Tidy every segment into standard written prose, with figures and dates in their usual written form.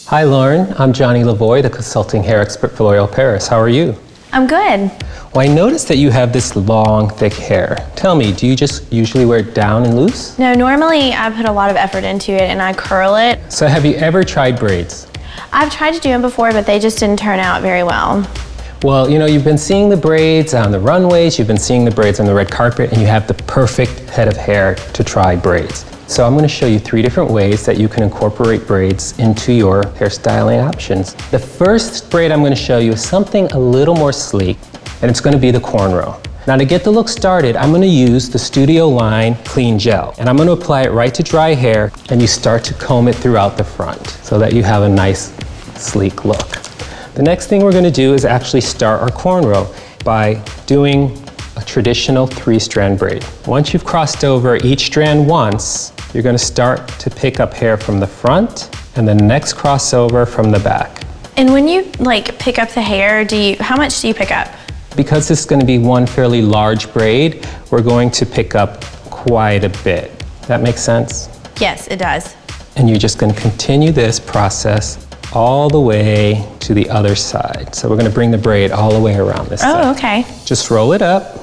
Hi Lauren, I'm Johnny Lavoie, the consulting hair expert for L'Oreal Paris. How are you? I'm good. Well, I noticed that you have this long, thick hair. Tell me, do you just usually wear it down and loose? No, normally I put a lot of effort into it and I curl it. So have you ever tried braids? I've tried to do them before, but they just didn't turn out very well. Well, you know, you've been seeing the braids on the runways, you've been seeing the braids on the red carpet, and you have the perfect head of hair to try braids. So I'm going to show you 3 different ways that you can incorporate braids into your hairstyling options. The first braid I'm going to show you is something a little more sleek, and it's going to be the cornrow. Now to get the look started, I'm going to use the Studio Line Clean Gel, and I'm going to apply it right to dry hair, and you start to comb it throughout the front so that you have a nice, sleek look. The next thing we're going to do is actually start our cornrow by doing a traditional 3-strand braid. Once you've crossed over each strand once, you're going to start to pick up hair from the front and the next crossover from the back. And when you pick up the hair, how much do you pick up? Because this is going to be one fairly large braid, we're going to pick up quite a bit. That makes sense? Yes, it does. And you're just going to continue this process all the way to the other side. So we're going to bring the braid all the way around this side. Oh, okay. Just roll it up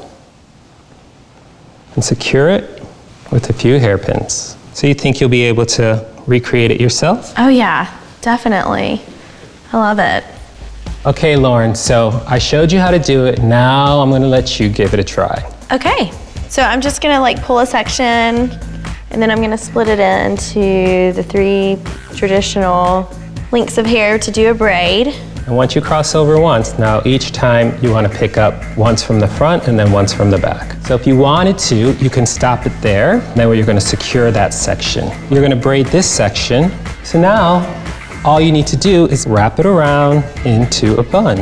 and secure it with a few hairpins. So you think you'll be able to recreate it yourself? Oh yeah, definitely. I love it. Okay, Lauren, so I showed you how to do it. Now I'm gonna let you give it a try. Okay, so I'm just gonna pull a section and then I'm gonna split it into the 3 traditional lengths of hair to do a braid. And once you cross over once, now each time you want to pick up once from the front and then once from the back. So if you wanted to, you can stop it there. Then you're going to secure that section. You're going to braid this section. So now all you need to do is wrap it around into a bun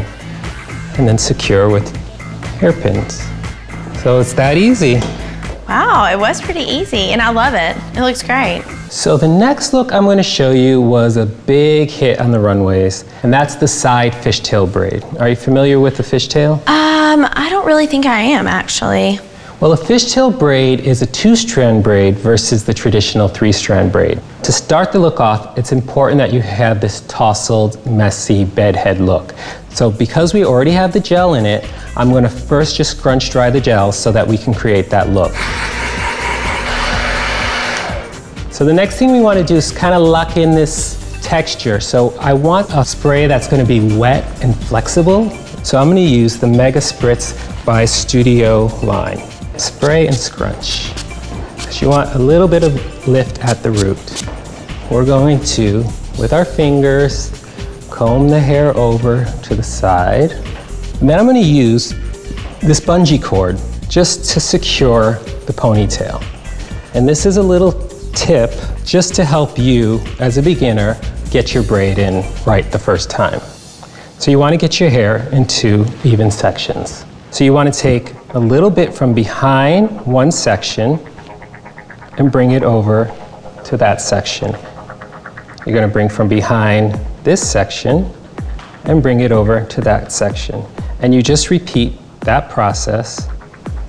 and then secure with hairpins. So it's that easy. Wow, it was pretty easy and I love it. It looks great. So the next look I'm going to show you was a big hit on the runways, and that's the side fishtail braid. Are you familiar with the fishtail? I don't really think I am, actually. Well, a fishtail braid is a 2-strand braid versus the traditional 3-strand braid. To start the look off, it's important that you have this tousled, messy bedhead look. So because we already have the gel in it, I'm going to first just scrunch dry the gel so that we can create that look. So the next thing we want to do is kind of lock in this texture. So I want a spray that's going to be wet and flexible. So I'm going to use the Mega Spritz by Studio Line. Spray and scrunch. Because you want a little bit of lift at the root. We're going to, with our fingers, comb the hair over to the side. And then I'm going to use this bungee cord just to secure the ponytail. And this is a little tip just to help you, as a beginner, get your braid in right the first time. So you want to get your hair into even sections. So you want to take a little bit from behind one section and bring it over to that section. You're going to bring from behind this section and bring it over to that section. And you just repeat that process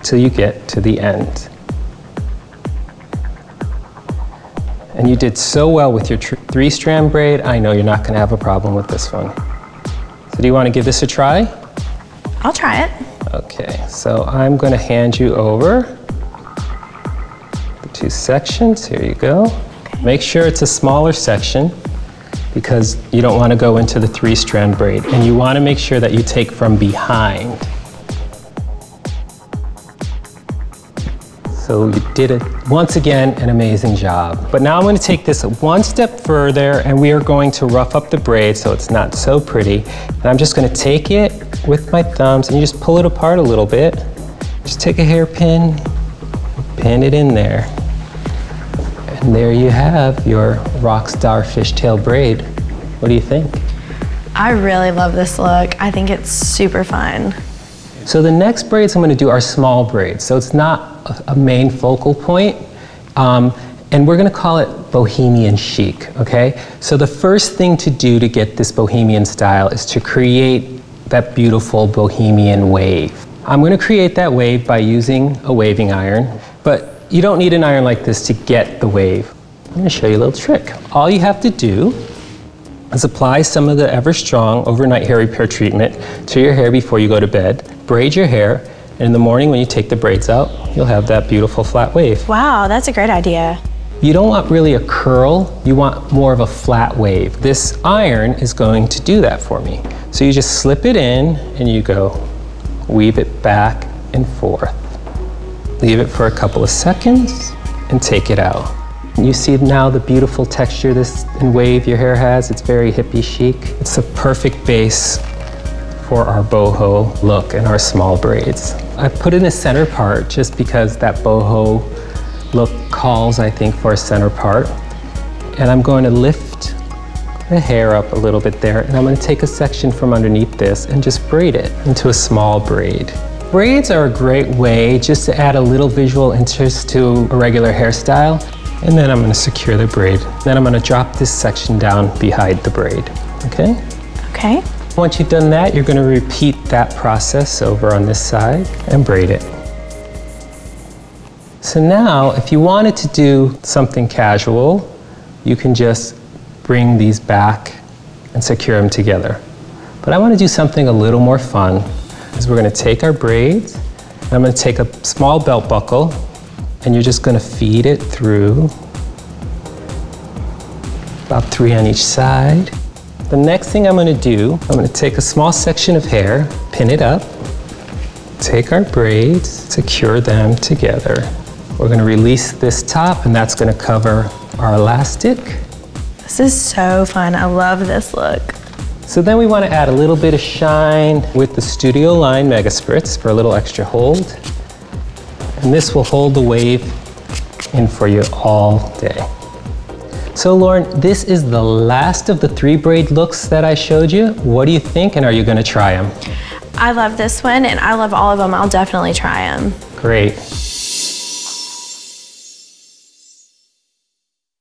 till you get to the end. And you did so well with your 3-strand braid, I know you're not going to have a problem with this one. So do you want to give this a try? I'll try it. Okay, so I'm going to hand you over the 2 sections. Here you go. Okay. Make sure it's a smaller section because you don't want to go into the 3-strand braid. And you want to make sure that you take from behind. So you did it, once again, an amazing job. But now I'm going to take this one step further and we are going to rough up the braid so it's not so pretty. And I'm just going to take it with my thumbs and you just pull it apart a little bit. Just take a hairpin, pin it in there. And there you have your Rockstar fishtail braid. What do you think? I really love this look. I think it's super fun. So the next braids I'm going to do are small braids. So it's not a main focal point. And we're going to call it bohemian chic, okay? So the first thing to do to get this bohemian style is to create that beautiful bohemian wave. I'm going to create that wave by using a waving iron, but you don't need an iron like this to get the wave. I'm going to show you a little trick. All you have to do is apply some of the Ever Strong Overnight Hair Repair treatment to your hair before you go to bed, braid your hair, and in the morning when you take the braids out, you'll have that beautiful flat wave. Wow, that's a great idea. You don't want really a curl, you want more of a flat wave. This iron is going to do that for me. So you just slip it in and you go weave it back and forth. Leave it for a couple of seconds and take it out. You see now the beautiful texture this and wave your hair has. It's very hippie chic. It's a perfect base for our boho look and our small braids. I put in a center part just because that boho look calls, I think, for a center part. And I'm going to lift the hair up a little bit there, and I'm going to take a section from underneath this and just braid it into a small braid. Braids are a great way just to add a little visual interest to a regular hairstyle. And then I'm going to secure the braid. Then I'm going to drop this section down behind the braid, okay? Okay. Once you've done that, you're going to repeat that process over on this side and braid it. So now, if you wanted to do something casual, you can just bring these back and secure them together. But I want to do something a little more fun, is we're going to take our braids, and I'm going to take a small belt buckle, and you're just going to feed it through, about 3 on each side. The next thing I'm going to do, I'm going to take a small section of hair, pin it up, take our braids, secure them together. We're going to release this top, and that's going to cover our elastic. This is so fun. I love this look. So then we want to add a little bit of shine with the Studio Line Mega Spritz for a little extra hold. And this will hold the wave in for you all day. So Lauren, this is the last of the 3 braid looks that I showed you. What do you think, and are you going to try them? I love this one, and I love all of them. I'll definitely try them. Great.